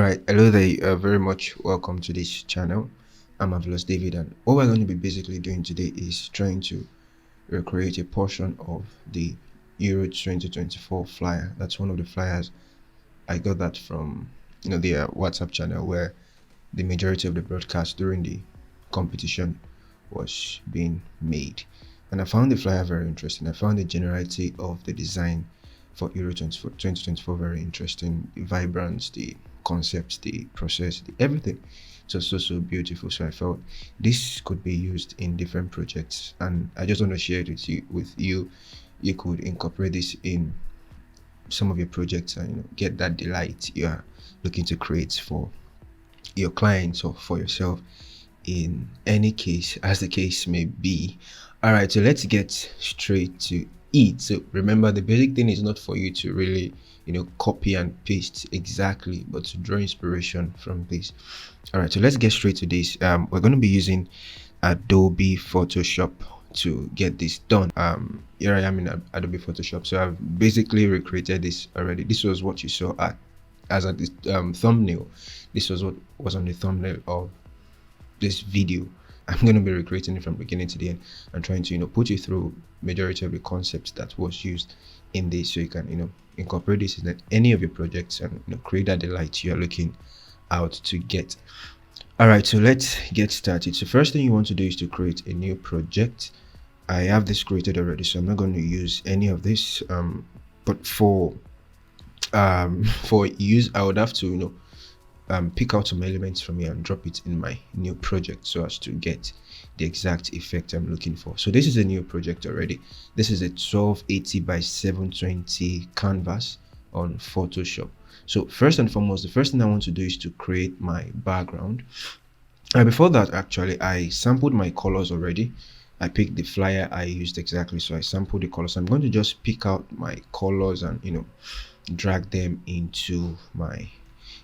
Alright, hello there. Very much welcome to this channel. I'm Marvelous David, and what we're going to be basically doing today is trying to recreate a portion of the Euro 2024 flyer. That's one of the flyers. I got that from the WhatsApp channel where the majority of the broadcast during the competition was being made, and I found the flyer very interesting. I found the generality of the design for Euro 2024 very interesting. The vibrance, the concepts, the process, everything. So beautiful. So I felt this could be used in different projects, and I just want to share it with you. You could incorporate this in some of your projects and get that delight you are looking to create for your clients or for yourself, in any case as the case may be. All right, so let's get straight to it. So remember, the basic thing is not for you to really copy and paste exactly, but to draw inspiration from this. All right, so let's get straight to this. We're going to be using Adobe Photoshop to get this done. Here I am in Adobe Photoshop. So I've basically recreated this already. This was what you saw as at this thumbnail. This was what was on the thumbnail of this video. I'm going to be recreating it from beginning to the end and trying to put you through majority of the concepts that was used in this, so you can incorporate this in any of your projects and create that delight you're looking out to get. All right, so let's get started. So first thing you want to do is to create a new project. I have this created already, so I'm not going to use any of this, but for use I would have to pick out some elements from here and drop it in my new project so as to get the exact effect I'm looking for. So this is a new project already. This is a 1280 by 720 canvas on Photoshop. So first and foremost, the first thing I want to do is to create my background. Before that, actually, I sampled my colors already. I picked the flyer I used exactly, so I sampled the colors. I'm going to just pick out my colors and drag them into my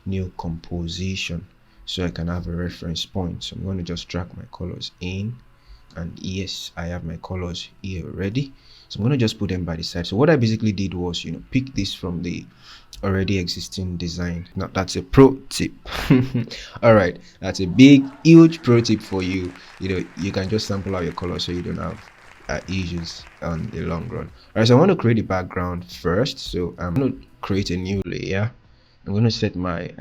new composition so I can have a reference point. So I'm going to just drag my colors in, and yes, I have my colors here already. So I'm going to just put them by the side. So what I basically did was pick this from the already existing design. Now that's a pro tip. All right, that's a big huge pro tip for you. You can just sample out your colors so you don't have issues on the long run. All right, so I want to create the background first. So I'm going to create a new layer. I'm going to set my,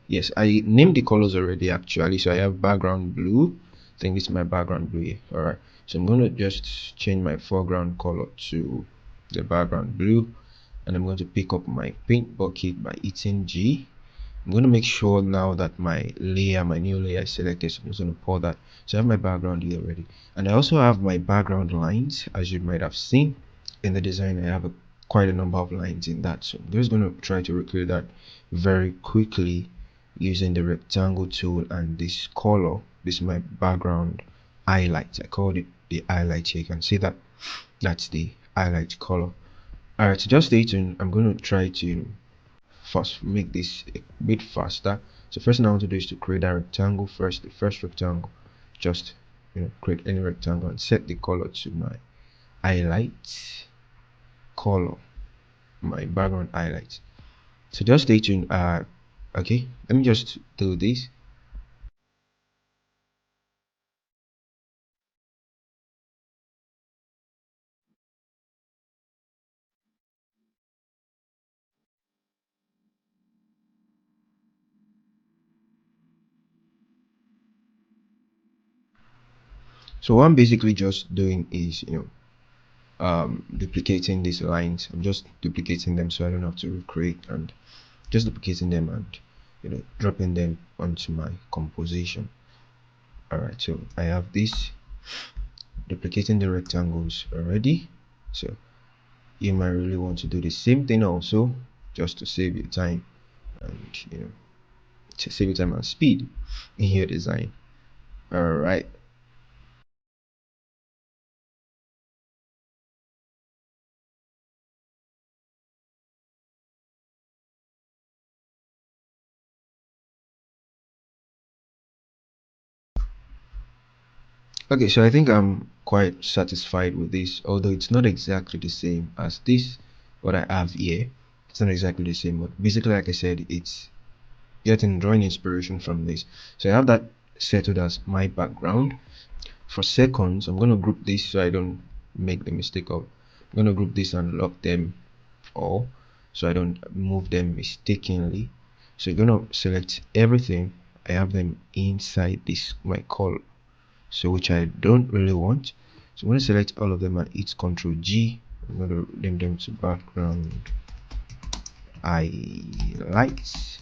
yes, I named the colors already actually. So I have background blue. I think this is my background blue here. All right, so I'm going to just change my foreground color to the background blue, and I'm going to pick up my paint bucket by hitting G. I'm going to make sure now that my new layer is selected. So I'm just going to pour that. So I have my background here already, and I also have my background lines. As you might have seen in the design, I have quite a number of lines in that. So I'm just going to try to recreate that very quickly using the rectangle tool and this color. This is my background highlight. I called it the highlight here. You can see that that's the highlight color. All right, so just stay tuned. I'm going to try to first make this a bit faster. So first thing I want to do is to create a rectangle first. The first rectangle, just create any rectangle and set the color to my highlight color, my background highlight. So just stay tuned. Okay, let me just do this. So what I'm basically just doing is duplicating these lines. I'm just duplicating them so I don't have to recreate, and just duplicating them and dropping them onto my composition. All right, so I have this, duplicating the rectangles already. So you might really want to do the same thing also, just to save your time and to save your time and speed in your design. All right. Okay, so I think I'm quite satisfied with this, although it's not exactly the same as this what I have here. It's not exactly the same, but basically, like I said, it's getting drawing inspiration from this. So I have that settled as my background. For seconds, I'm going to group this so I don't make the mistake of, I'm going to group this and lock them all so I don't move them mistakenly. So you're going to select everything. I have them inside this my color, so which I don't really want. So I'm going to select all of them and hit Ctrl G. I'm going to name them to background highlights.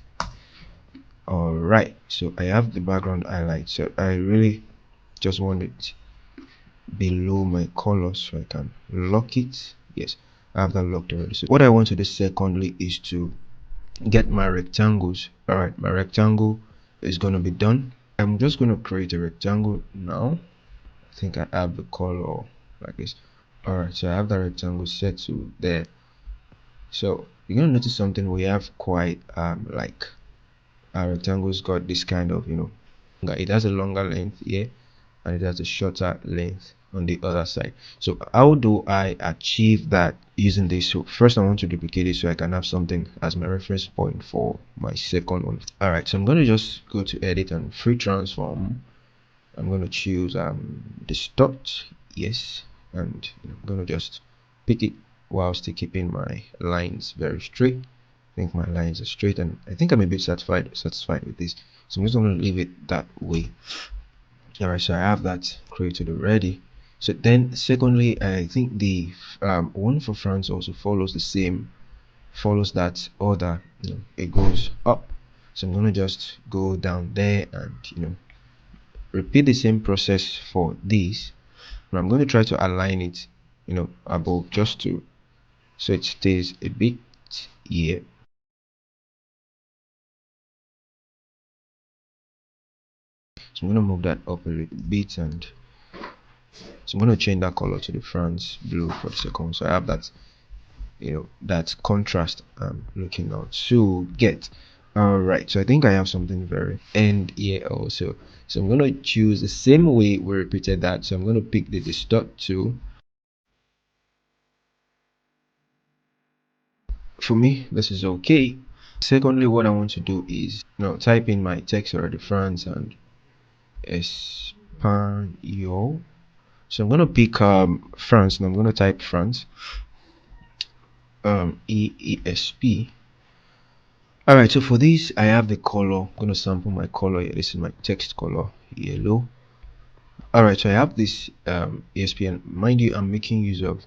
All right, so I have the background highlights. So I really just want it below my color so I can lock it. Yes, I have that locked already. So what I want to do secondly is to get my rectangles. All right, my rectangle is going to be done. I'm just going to create a rectangle now. I think I have the color like this. All right, so I have that rectangle set to there. So you're going to notice something. We have quite like our rectangles got this kind of, it has a longer length here and it has a shorter length on the other side. So how do I achieve that using this? So first I want to duplicate it so I can have something as my reference point for my second one. All right, so I'm going to just go to edit and free transform. I'm going to choose distort, yes, and I'm going to just pick it while still keeping my lines very straight. I think my lines are straight and I think I'm a bit satisfied with this, so I'm just going to leave it that way. All right, so I have that created already. So then secondly, I think the one for France also follows the same, follows that order. It goes up, so I'm going to just go down there and repeat the same process for this. And I'm going to try to align it above, just to so it stays a bit here. So I'm going to move that up a little bit, and so I'm going to change that color to the France blue for the second. So I have that, that contrast I'm looking out to get. All right, so I think I have something very end here also. So I'm going to choose the same way we repeated that. So I'm going to pick the distort tool. For me, this is okay. Secondly, what I want to do is type in my text already, France and Espanol. So I'm going to pick France, and I'm going to type France, EESP. All right, so for this I have the color. I'm going to sample my color here. This is my text color, yellow. All right, so I have this ESP, and mind you, I'm making use of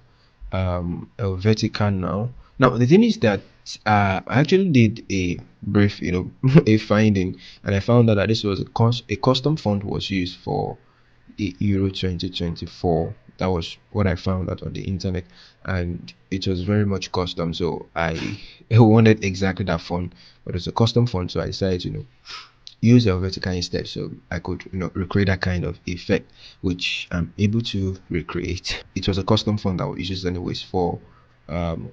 a vertical now. Now the thing is that I actually did a brief, a finding, and I found out that this was a custom font was used for the Euro 2024. That was what I found out on the internet, and it was very much custom. So I wanted exactly that font, but it's a custom font, so I decided to use Helvetica instead, so I could recreate that kind of effect, which I'm able to recreate. It was a custom font that was used anyways for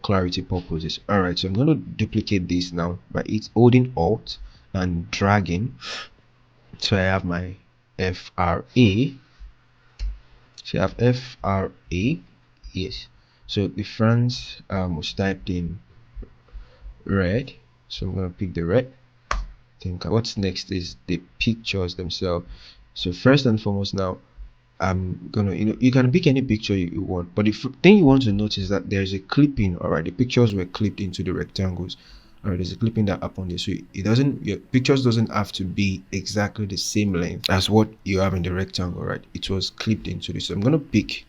clarity purposes. All right, so I'm going to duplicate this now by holding Alt and dragging. So I have my FRA. So I have FRA, yes. So the France was typed in red, so I'm going to pick the red. Think what's next is the pictures themselves. So first and foremost, now I'm gonna, you can pick any picture you want, but the thing you want to notice is that there's a clipping. All right, the pictures were clipped into the rectangles. All right, there's a clipping that happened there, so it doesn't, your pictures doesn't have to be exactly the same length as what you have in the rectangle. Right, it was clipped into this. So I'm gonna pick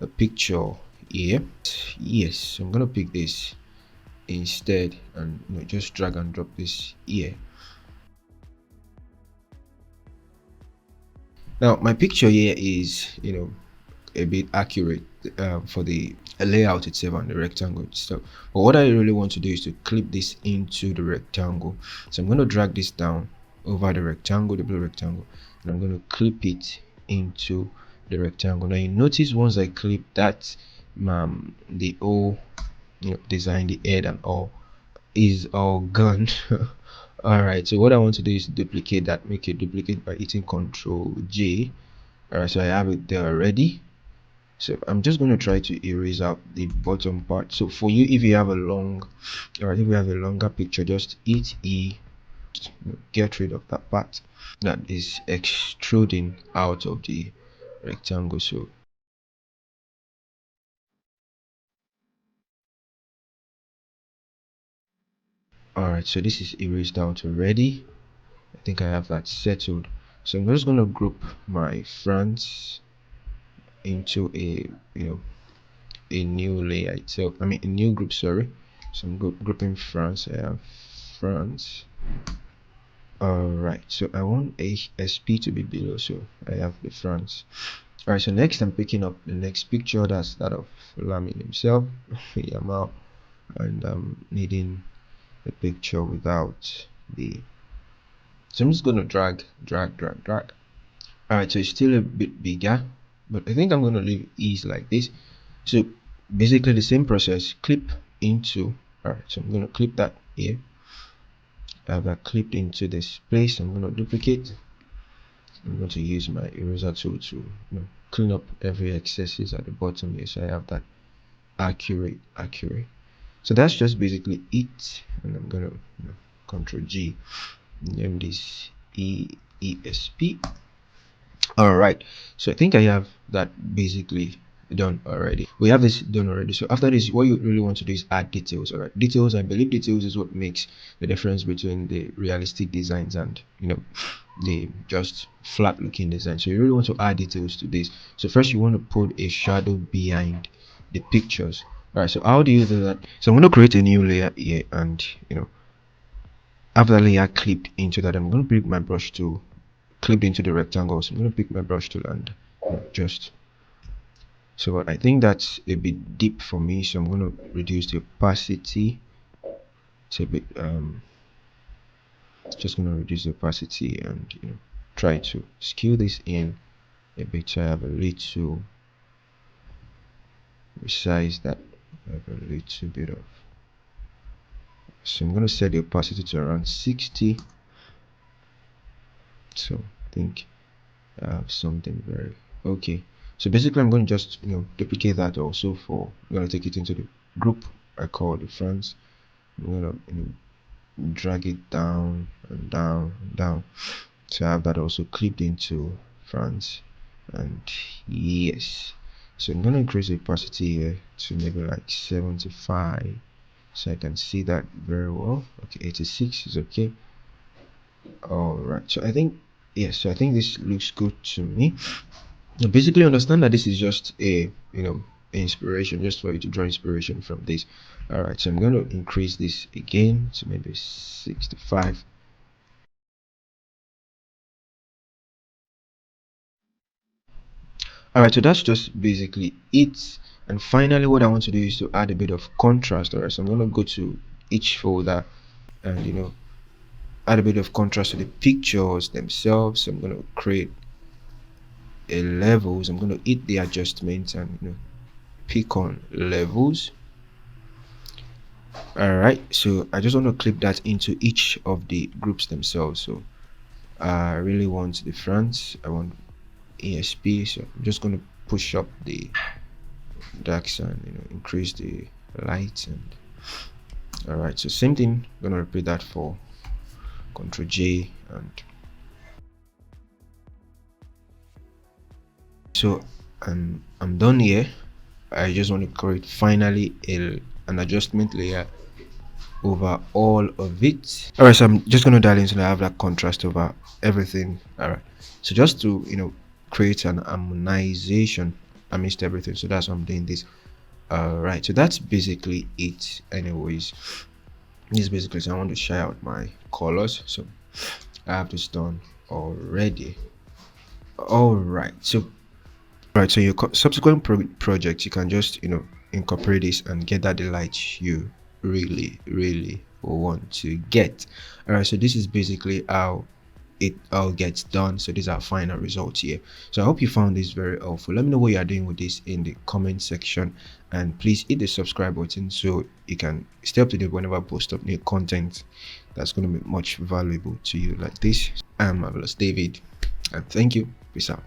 a picture here. Yes, so I'm gonna pick this instead, and just drag and drop this here. Now my picture here is a bit accurate for the layout itself and the rectangle itself, but what I really want to do is to clip this into the rectangle. So I'm going to drag this down over the rectangle, the blue rectangle, and I'm going to clip it into the rectangle. Now you notice once I clip that, the whole design, the head and all is all gone. All right, so what I want to do is duplicate that, make it duplicate by hitting Ctrl J. All right, so I have it there already. So I'm just going to try to erase out the bottom part. So for you, if you have a long, all right, if you have a longer picture, just hit E just get rid of that part that is extruding out of the rectangle. So all right, so this is erased out already. I think I have that settled. So I'm just going to group my fronts into a a new layer itself. I mean a new group, sorry. So I'm grouping fronts. I have fronts. Alright, so I want ASP to be below, so I have the fronts. Alright, so next I'm picking up the next picture. That's that of Lamin himself, Yamal, and I'm needing the picture without the. So I'm just gonna drag. Alright, so it's still a bit bigger, but I think I'm gonna leave ease like this. So basically the same process, clip into. Alright, so I'm gonna clip that here. I have that clipped into this place. I'm gonna duplicate. I'm going to use my eraser tool to clean up every excesses at the bottom here, so I have that accurate. So that's just basically it, and I'm gonna Control G, name this ESP. All right, so I think I have that basically done already. We have this done already. So after this, what you really want to do is add details. All right, details, I believe details is what makes the difference between the realistic designs and the just flat looking design. So you really want to add details to this. So first you want to put a shadow behind the pictures. All right, so how do you do that? So I'm going to create a new layer here, and after the layer clipped into that, I'm going to pick my brush tool, clipped into the rectangle. So I'm going to pick my brush tool and just. So I think that's a bit deep for me, so I'm going to reduce the opacity. It's a bit just going to reduce the opacity and try to skew this in a bit, so I have a little resize that. I have a little bit of. So I'm going to set the opacity to around 60. So I think I have something very okay. So basically I'm going to just duplicate that also for. I'm going to take it into the group I call the fronts. I'm going to drag it down and down and down, so I have that also clipped into fronts. And yes, so I'm going to increase the opacity here to maybe like 75, so I can see that very well. Okay, 86 is okay. All right, so I think yes, so I think this looks good to me. Now basically understand that this is just a inspiration, just for you to draw inspiration from this. All right, so I'm going to increase this again to maybe 65. All right, so that's just basically it. And finally what I want to do is to add a bit of contrast. All right, so I'm going to go to each folder and add a bit of contrast to the pictures themselves. So I'm going to create a levels. I'm going to hit the adjustment and pick on levels. All right, so I just want to clip that into each of the groups themselves. So I really want the fronts, I want ESP, so I'm just going to push up the darks and increase the light. And all right, so same thing, I'm gonna repeat that for Control J, and so I'm done here. I just want to create finally an adjustment layer over all of it. All right, so I'm just going to dial in so I have that contrast over everything. All right, so just to create an harmonization amidst everything, so that's why I'm doing this. All right, so that's basically it anyways. This is basically, so I want to share out my colors, so I have this done already. All right, so your subsequent project, you can just incorporate this and get that delight you really want to get. All right, so this is basically how it all gets done. So these are final results here. So I hope you found this very helpful. Let me know what you are doing with this in the comment section, and please hit the subscribe button so you can stay up to date whenever I post up new content that's going to be much valuable to you like this. I'm Marvelous David, and thank you. Peace out.